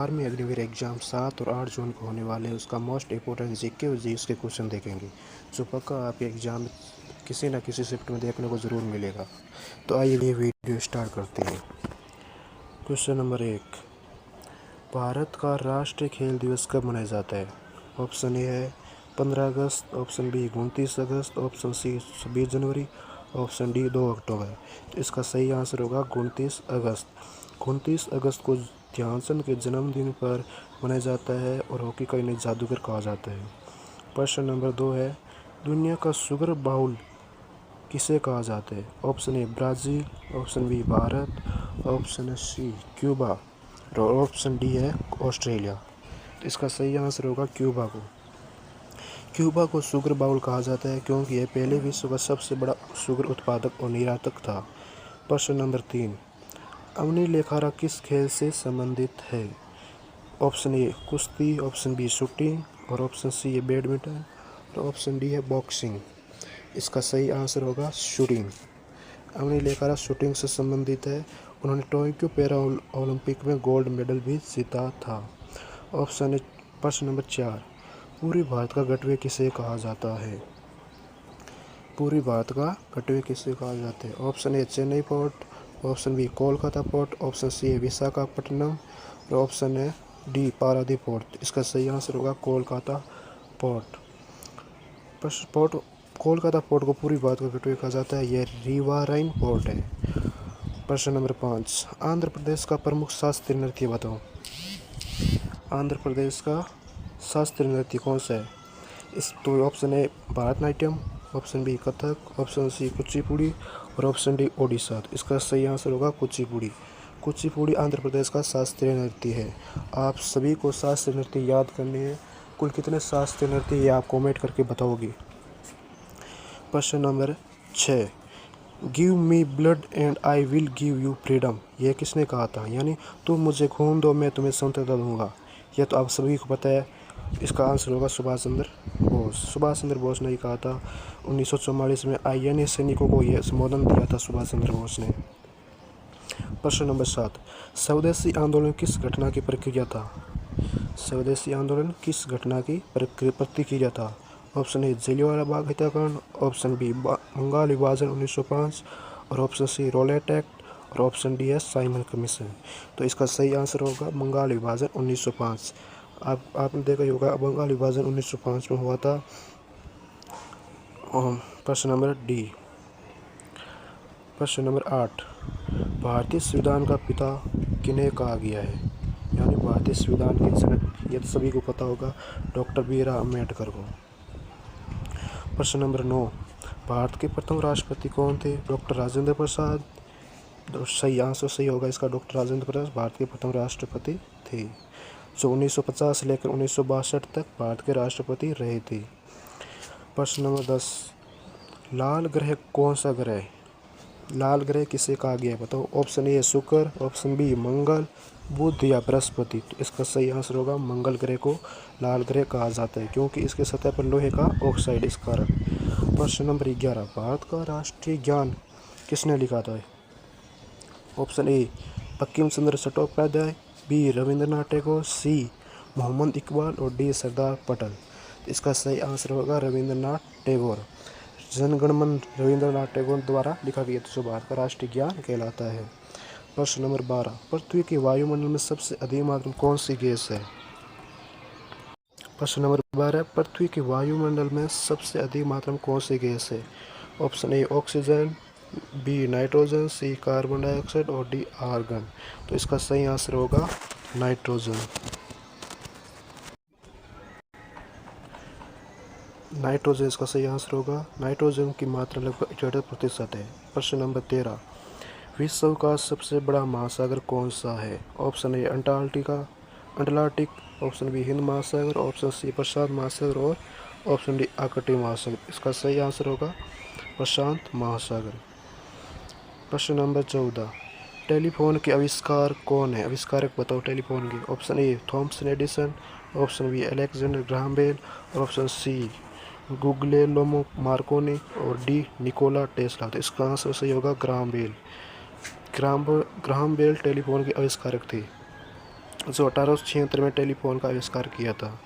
Army Agniveer exam 7 और 8 जून को होने वाले हैं। उसका मोस्ट इम्पोर्टेंट जीके और जीएस के क्वेश्चन देखेंगे जो पक्का आपके एग्जाम किसी न किसी शिफ्ट में देखने को ज़रूर मिलेगा। तो आइए ये वीडियो स्टार्ट करते हैं। क्वेश्चन नंबर 1, भारत का राष्ट्रीय खेल दिवस कब मनाया जाता है? ऑप्शन ए है 15 अगस्त, ऑप्शन बी 29 अगस्त, ऑप्शन सी 26 जनवरी, ऑप्शन डी 2 अक्टूबर। तो इसका सही आंसर होगा 29 अगस्त। 29 अगस्त को ध्यानचंद के जन्मदिन पर मनाया जाता है और हॉकी का इन्हें जादूगर कहा जाता है। प्रश्न नंबर 2 है, दुनिया का सुगर बाउल किसे कहा जाता है? Option A Brazil, option B Bharat, option C Cuba और ऑप्शन डी है ऑस्ट्रेलिया। तो इसका सही आंसर होगा क्यूबा को। क्यूबा को शुगर बाउल कहा जाता है क्योंकि यह पहले विश्व का सबसे बड़ा शुगर उत्पादक और निर्यातक था। प्रश्न नंबर 3, अवनी लेखारा किस खेल से संबंधित है? ऑप्शन ए कुश्ती, ऑप्शन बी शूटिंग और ऑप्शन सी है बैडमिंटन और ऑप्शन डी है बॉक्सिंग। इसका सही आंसर होगा शूटिंग। अवनी लेखारा शूटिंग से संबंधित है। उन्होंने टोक्यो पैरा ओलंपिक में गोल्ड मेडल भी जीता था। ऑप्शन ए प्रश्न नंबर 4, पूर्वी भारत का गटवे किसे कहा जाता है? पूर्वी भारत का गटवे किसे कहा जाता है? Option A Chennai port, option B Kolkata port, option C है विशाखापट्टनम और ऑप्शन है डी पारादीप पोर्ट। इसका सही आंसर होगा कोलकाता पोर्ट। कोलकाता पोर्ट को पूर्वी भारत का गटवे कहा जाता है। यह रिवाराइन पोर्ट है। प्रश्न नंबर 5, आंध्र प्रदेश का प्रमुख शास्त्रीय नृत्य बताओ। आंध्र प्रदेश का शास्त्रीय नृत्य कौन सा है? इस तो option A Bharatanatyam, option B Kathak, option C Kuchipudi और ऑप्शन डी ओडिशा। इसका सही आंसर होगा कुचिपुड़ी। कुचिपुड़ी आंध्र प्रदेश का शास्त्रीय नृत्य है। आप सभी को शास्त्रीय नृत्य याद करने हैं। कुल कितने शास्त्रीय नृत्य ये आप कमेंट करके बताओगे। प्रश्न number 6, give me blood and I will give you freedom यह किसने कहा था? यानी तुम मुझे खून दो मैं तुम्हें स्वतंत्रता दूंगा। यह तो आप सभी को पता है। इसका आंसर होगा सुभाष चंद्र बोस। सुभाष चंद्र बोस ने कहा था। 1944 में आईएनए सैनिकों को यह संबोधन दिया था सुभाष चंद्र बोस ने। प्रश्न नंबर 7, स्वदेशी आंदोलन किस घटना की प्रक्रिया था? स्वदेशी आंदोलन किस घटना की प्रतिक्रिया था? ऑप्शन ए जलियांवाला बाग हत्याकांड, ऑप्शन बी बंगाल विभाजन 1905 और ऑप्शन सी रॉलेट एक्ट और ऑप्शन डी है साइमन कमीशन। तो इसका सही आंसर होगा बंगाल विभाजन 1905। आपने देखा ही होगा बंगाल विभाजन 1905 में हुआ था। प्रश्न नंबर डी। प्रश्न नंबर 8, भारतीय संविधान का पिता किन्हें कहा गया है? यानी भारतीय संविधान के जनक, यह तो सभी को पता होगा, डॉक्टर बी.आर. अम्बेडकर को। प्रश्न नंबर 9, भारत के प्रथम राष्ट्रपति कौन थे? डॉक्टर राजेंद्र प्रसाद। सही आंसर सही होगा इसका, डॉक्टर राजेंद्र प्रसाद भारत के प्रथम राष्ट्रपति थे जो 1950 से लेकर 1962 तक भारत के राष्ट्रपति रहे थे। प्रश्न नंबर 10, लाल ग्रह कौन सा ग्रह है? लाल ग्रह किसे कहा गया है बताओ। ऑप्शन ए शुक्र, ऑप्शन बी मंगल, बुध या बृहस्पति। तो इसका सही आंसर होगा मंगल ग्रह को लाल ग्रह कहा जाता है क्योंकि इसके सतह पर लोहे का ऑक्साइड इस कारण। प्रश्न नंबर 11, भारत का राष्ट्रीय ज्ञान किसने लिखा था? Option A Bankim Chandra Chattopadhyay, B Rabindranath Tagore, C Mohammad Iqbal और डी सरदार पटेल। इसका सही आंसर होगा रविंद्रनाथ टैगोर। जनगणमन रविंद्रनाथ टैगोर द्वारा लिखा गया जो भारत का राष्ट्रीय ज्ञान कहलाता है। प्रश्न नंबर 12, पृथ्वी के वायुमंडल में सबसे अधिक मात्रा में कौन सी गैस है? प्रश्न नंबर 12, पृथ्वी के वायुमंडल में सबसे अधिक मात्रा में कौन सी गैस है? Option A oxygen, B nitrogen, C carbon dioxide और डी आर्गन। तो इसका सही आंसर होगा नाइट्रोजन। नाइट्रोजन इसका सही आंसर होगा। नाइट्रोजन की मात्रा लगभग 78% है। प्रश्न नंबर 13, विश्व का सबसे बड़ा महासागर कौन सा है? Option A Atlantic, option B Hind Mahasagar, option सी प्रशांत महासागर और ऑप्शन डी आर्कटिक महासागर। इसका सही आंसर होगा प्रशांत महासागर। प्रश्न नंबर 14, टेलीफोन के आविष्कार कौन है? आविष्कारक बताओ टेलीफोन के। Option A Thomson Edison, option B Alexander Graham Bell और ऑप्शन सी गुग्लिएलो मार्कोनी और डी निकोला टेस्ला। तो इसका आंसर सही होगा Graham Bell. Graham Bell telephone के आविष्कारक थे। जो 1876 में टेलीफोन का आविष्कार किया था।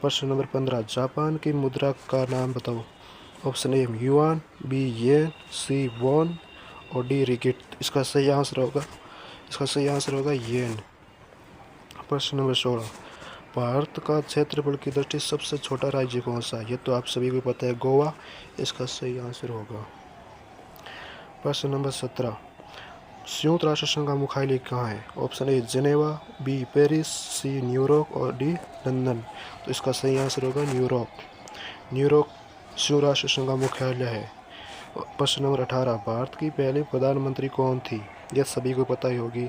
प्रश्न नंबर 15, जापान की मुद्रा का नाम बताओ। Option A yuan, B yen, C won और डी रिगिट। इसका सही आंसर होगा येन। प्रश्न नंबर 16, भारत का क्षेत्रफल की दृष्टि से सबसे छोटा राज्य कौन सा है? ये तो आप सभी को पता है, गोवा। इसका सही आंसर होगा। प्रश्न नंबर 17, संयुक्त राष्ट्र संघ का मुख्यालय कहाँ है? Option A Geneva, B Paris, C न्यूयॉर्क और डी लंदन। तो इसका सही आंसर होगा न्यूयॉर्क। न्यूयॉर्क संयुक्त राष्ट्र संघ का मुख्यालय है। प्रश्न नंबर 18, भारत की पहली प्रधानमंत्री कौन थी? यह सभी को पता ही होगी,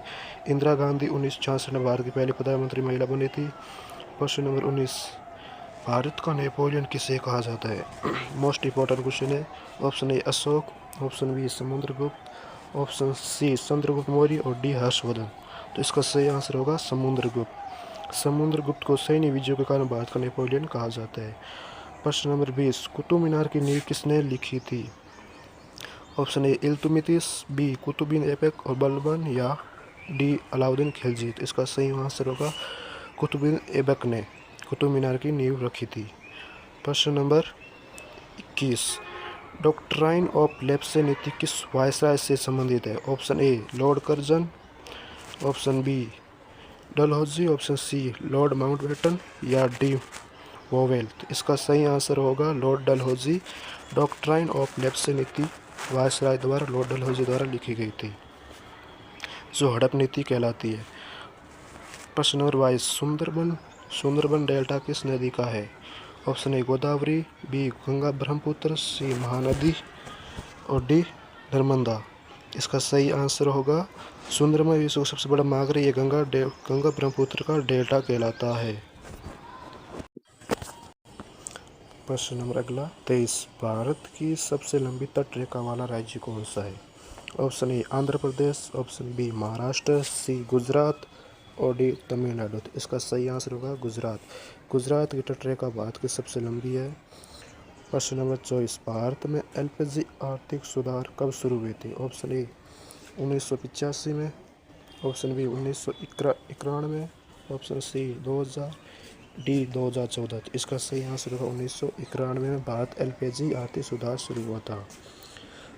इंदिरा गांधी। 1966 में भारत की पहली प्रधानमंत्री महिला बनी थी। प्रश्न नंबर 19, भारत का नेपोलियन किसे कहा जाता है? मोस्ट इंपॉर्टेंट क्वेश्चन है। Option A Ashok, option B Samudragupta, option C Chandragupta Maurya और डी हर्षवर्धन। तो इसका सही आंसर होगा समुद्रगुप्त। समुद्रगुप्त को सैन्य विजयों के कारण भारत का नेपोलियन कहा जाता है। प्रश्न नंबर 20, कुतुब मीनार की नींव किसने लिखी थी? Option A Iltutmish, B Qutbuddin Aibak और बलबन या डी अलाउद्दीन खिलजी। तो इसका सही आंसर होगा कुतुबुद्दीन ऐबक ने कुतुब मीनार की नींव रखी थी। प्रश्न नंबर 21, डॉक्ट्राइन ऑफ लेप्से नीति किस वायसराय से संबंधित है? Option A Lord Curzon, option B Dalhousie, option C Lord Mountbatten या डी वोवेल। तो इसका सही आंसर होगा Lord Dalhousie. Doctrine of lapse नीति वायसराय द्वारा लॉर्ड डलहौजी द्वारा लिखी गई थी, जो हड़प नीति कहलाती है। प्रश्न नंबर 22, सुंदरबन डेल्टा किस नदी का है? Option A Godavari, B Ganga Brahmaputra, C Mahanadi और डी नर्मदा। इसका सही आंसर होगा सुंदरबन विश्व का सबसे बड़ा महासागर ये गंगा ब्रह्मपुत्र का डेल्टा कहलाता है। प्रश्न नंबर अगला 23, भारत की सबसे लंबी तटरेखा वाला राज्य कौन सा है? Option A Andhra Pradesh, option B Maharashtra, C Gujarat और डी तमिलनाडु। तो इसका सही आंसर होगा गुजरात। गुजरात की तटरेखा भारत की सबसे लंबी है। प्रश्न नंबर 24, भारत में एलपीजी आर्थिक सुधार कब शुरू हुए थे? ऑप्शन ए 1985 में, option B 1991, option C 2000, D 2014। इसका सही आंसर होगा 1991 में भारत एलपीजी आर्थिक सुधार शुरू हुआ था।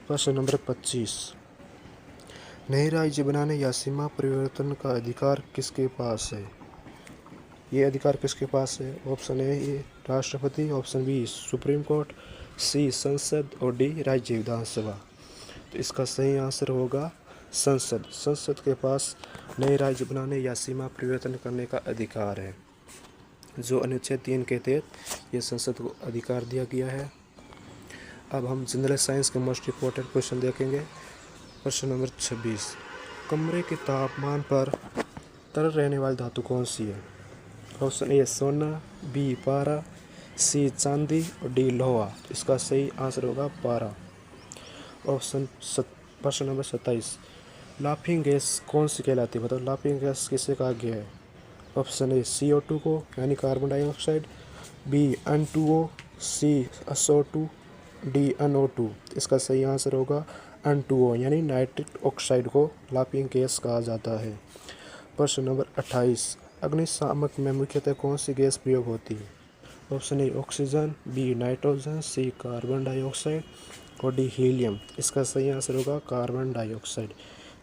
प्रश्न नंबर 25, नए राज्य बनाने या सीमा परिवर्तन का अधिकार किसके पास है? ये अधिकार किसके पास है? ऑप्शन ए राष्ट्रपति, ऑप्शन बी सुप्रीम कोर्ट, सी संसद और डी राज्य विधानसभा। तो इसका सही आंसर होगा संसद। संसद के पास नए राज्य बनाने या सीमा परिवर्तन करने का अधिकार है, जो अनुच्छेद 3 के तहत ये संसद को अधिकार दिया गया है। अब हम जनरल साइंस के मोस्ट इम्पोर्टेंट क्वेश्चन देखेंगे। प्रश्न नंबर 26, कमरे के तापमान पर तरल रहने वाली धातु कौन सी है? ऑप्शन ए सोना, बी पारा, सी चांदी और डी लोहा। इसका सही आंसर होगा पारा। प्रश्न नंबर 27, लाफिंग गैस कौन सी कहलाती है? मतलब लाफिंग गैस किसे कहा गया है? ऑप्शन ए CO2 को यानी कार्बन डाइऑक्साइड, बी N2O, सी SO2, डी NO2। इसका सही आंसर होगा N2O यानी नाइट्रिक ऑक्साइड को लाफिंग गैस कहा जाता है। प्रश्न नंबर 28, अग्निशामक में मुख्यतः कौन सी गैस प्रयोग होती है? Option A oxygen, B nitrogen, C carbon dioxide और डी हीलियम। इसका सही आंसर होगा कार्बन डाइऑक्साइड।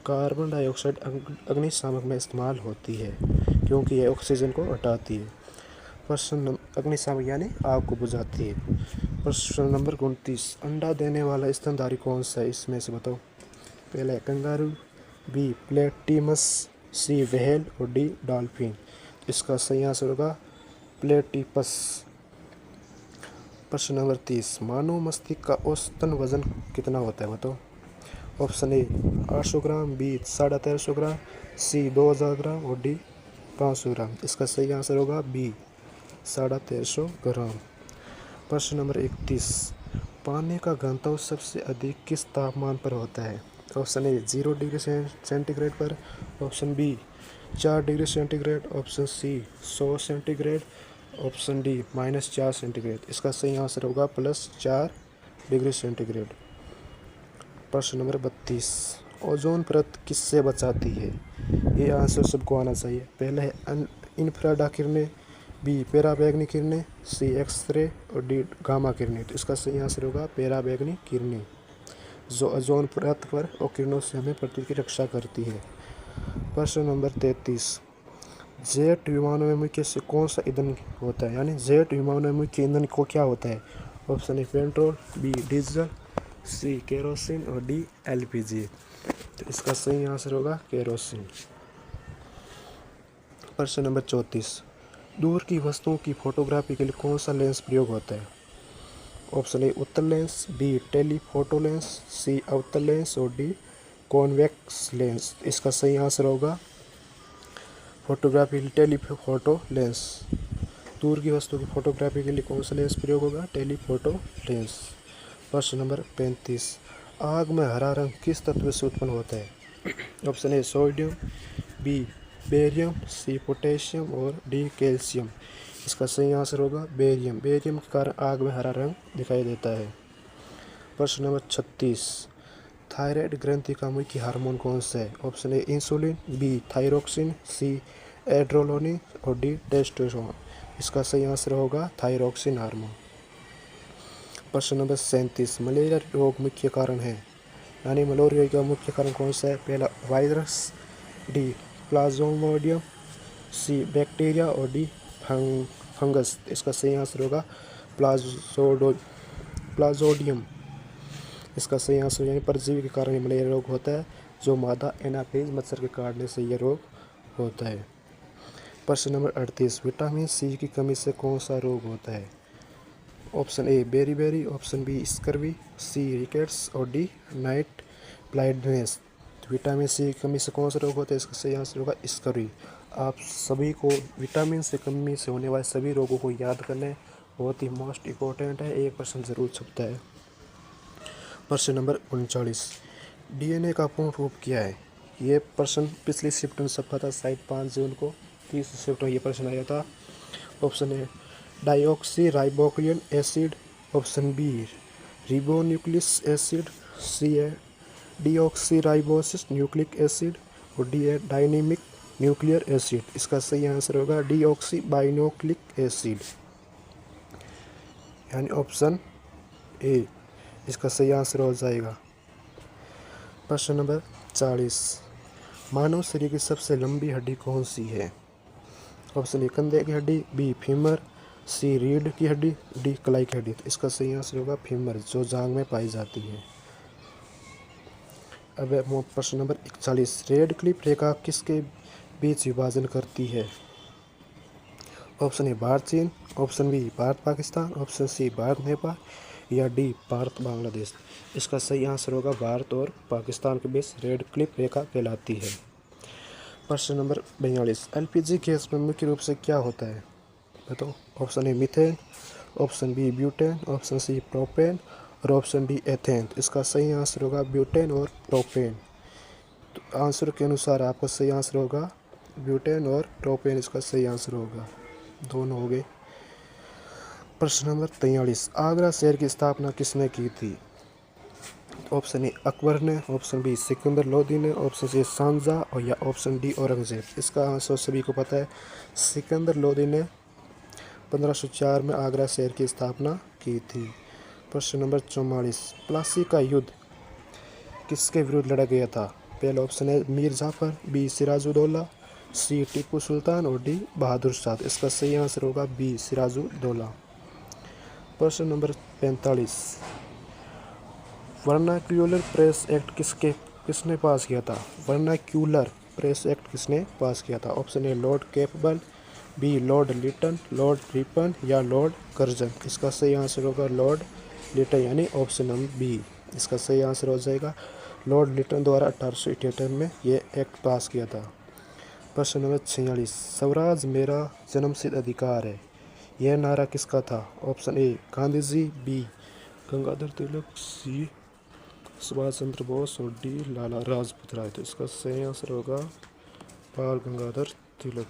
कार्बन डाइऑक्साइड अग्निशामक में इस्तेमाल होती है क्योंकि यह ऑक्सीजन को हटाती है। प्रश्न अग्निशामक यानी आग को बुझाती है। प्रश्न नंबर 29, अंडा देने वाला स्तनधारी कौन सा है? इसमें से बताओ। पहला है कंगारू, बी प्लेटिमस, सी व्हेल और डी डॉल्फिन। इसका सही आंसर होगा प्लेटिपस। प्रश्न नंबर 30, मानव मस्तिष्क का औसतन वजन कितना होता है? बताओ। ऑप्शन ए 800 ग्राम, बी 1350 ग्राम, सी 2000 ग्राम और डी 500 ग्राम। इसका सही आंसर होगा बी 1350 ग्राम। प्रश्न नंबर 31, पानी का घनत्व सबसे अधिक किस तापमान पर होता है? ऑप्शन ए 0 डिग्री सेंटीग्रेड पर, option B 4 degree centigrade, option C 100 centigrade, option D -4 centigrade. इसका सही आंसर होगा +4 डिग्री सेंटीग्रेड। प्रश्न नंबर 32, ओजोन परत किससे बचाती है? ये आंसर सबको आना चाहिए। पहला है इंफ्रारेड किरणें, बी पैराबैंगनी किरणें, सी एक्सरे और डी गामा किरणें। तो इसका सही आंसर होगा पैराबैंगनी किरणें, जो ओजोन परत पर और किरणों से हमें पृथ्वी की रक्षा करती है। प्रश्न नंबर 33, जेट विमानों में मुख्य से कौन सा ईंधन होता है, यानी जेट विमानों में मुख्य ईंधन को क्या होता है? Option A petrol, B diesel, C kerosene और डी एलपीजी। तो इसका सही आंसर होगा केरोसिन। प्रश्न नंबर 34, दूर की वस्तुओं की फोटोग्राफी के लिए कौन सा लेंस प्रयोग होता है? ऑप्शन ए उत्तल लेंस, बी टेलीफोटो लेंस, सी अवतल लेंस और डी कॉन्वेक्स लेंस। इसका सही आंसर होगा फोटोग्राफी टेलीफोटो लेंस। दूर की वस्तु की फोटोग्राफी के लिए कौन सा लेंस प्रयोग होगा? Telephoto lens. प्रश्न नंबर 35, आग में हरा रंग किस तत्व से उत्पन्न होता है? Option A sodium, B barium, C potassium और डी कैल्शियम। इसका सही आंसर होगा बेरियम। बेरियम के कारण आग में हरा रंग दिखाई देता है। प्रश्न नंबर 36, थायराइड ग्रंथि का मुख्य हार्मोन कौन सा है? Option A insulin, B thyroxine, C adrenaline और डी टेस्टोस्टेरोन। इसका सही आंसर होगा थायरोक्सिन हार्मोन। प्रश्न नंबर 37, मलेरिया रोग मुख्य कारण है, यानी मलेरिया का मुख्य कारण कौन सा है? पहला वायरस, डी प्लाज्मोडियम, सी बैक्टीरिया और डी फंगस। इसका सही आंसर होगा प्लाज्मोडियम। इसका सही आंसर यानी परजीवी के कारण ये मलेरिया रोग होता है, जो मादा एनाफिलीज मच्छर के काटने से यह रोग होता है। प्रश्न नंबर 38, विटामिन सी की कमी से कौन सा रोग होता है? Option A beriberi, option B scurvy, C rickets और D night blindness. Vitamin C की कमी से कौन सा रोग होता है? इसका सही आंसर होगा स्कर्वी। आप सभी को विटामिन से कमी से होने वाले सभी रोगों को याद करना है, बहुत ही मोस्ट इम्पोर्टेंट है, 1% जरूर छपता है। प्रश्न नंबर 39, डीएनए का पूर्ण रूप क्या है? ये प्रश्न पिछली शिफ्ट में छपा था, शायद 5 जून को 30 शिफ्ट में ये प्रश्न आया था। Option A deoxy ribonucleic acid, option B ribonucleic acid, C है डीऑक्सी राइबोसिस न्यूक्लिक एसिड और डी है डायनेमिक न्यूक्लियर एसिड। इसका सही आंसर होगा डीऑक्सी बाइन्यूक्लिक एसिड, यानी ऑप्शन ए इसका सही आंसर हो जाएगा। प्रश्न नंबर 40, मानव शरीर की सबसे लंबी हड्डी कौन सी है? ऑप्शन ए कंधे की हड्डी, बी फीमर, सी रीढ़ की हड्डी, डी कलाई की हड्डी। तो इसका सही आंसर होगा फीमर, जो जांघ में पाई जाती है। अब प्रश्न नंबर 41, रेड क्लिफ रेखा किसके बीच विभाजन करती है? ऑप्शन ए भारत चीन, option B Bharat Pakistan, option C Bharat Nepal या डी भारत बांग्लादेश। इसका सही आंसर होगा भारत और पाकिस्तान के बीच रेड क्लिफ रेखा कहलाती है। प्रश्न नंबर 42, एलपीजी गैस में मुख्य रूप से क्या होता है? बताओ। Option A methane, option B butane, option C propane और ऑप्शन डी एथेन। तो इसका सही आंसर होगा ब्यूटेन और प्रोपेन। तो आंसर के अनुसार आपका सही आंसर होगा ब्यूटेन और प्रोपेन, इसका सही आंसर होगा, दोनों हो गए। प्रश्न नंबर 43, आगरा शहर की स्थापना किसने की थी? ऑप्शन ए अकबर ने, ऑप्शन बी सिकंदर लोदी ने, ऑप्शन सी शाहजहां और या ऑप्शन डी औरंगजेब। इसका आंसर सभी को पता है, सिकंदर लोदी ने 1504 में आगरा शहर की स्थापना की थी। प्रश्न नंबर 44, प्लासी का युद्ध किसके विरुद्ध लड़ा गया था? पहला ऑप्शन है मीर जाफर, बी सिराजुद्दौला, सी टीपू सुल्तान और डी बहादुर शाह। इसका सही आंसर होगा बी सिराजुद्दौला। प्रश्न नंबर 45, वर्नाक्यूलर प्रेस एक्ट किसने पास किया था? वर्नाक्यूलर प्रेस एक्ट किसने पास किया था? Option A Lord Campbell, B Lord Lytton, Lord Ripon या लॉर्ड कर्जन। इसका सही आंसर होगा लॉर्ड लिटन, यानी ऑप्शन नंबर बी इसका सही आंसर हो जाएगा। लॉर्ड लिटन द्वारा 1878 में ये एक्ट पास किया था। प्रश्न नंबर 46, स्वराज मेरा जन्मसिद्ध अधिकार है, यह नारा किसका था? Option A Gandhi ji, B Gangadhar Tilak, C Subhash Chandra Bose और डी लाला लाजपत राय। तो इसका सही आंसर होगा बाल गंगाधर तिलक।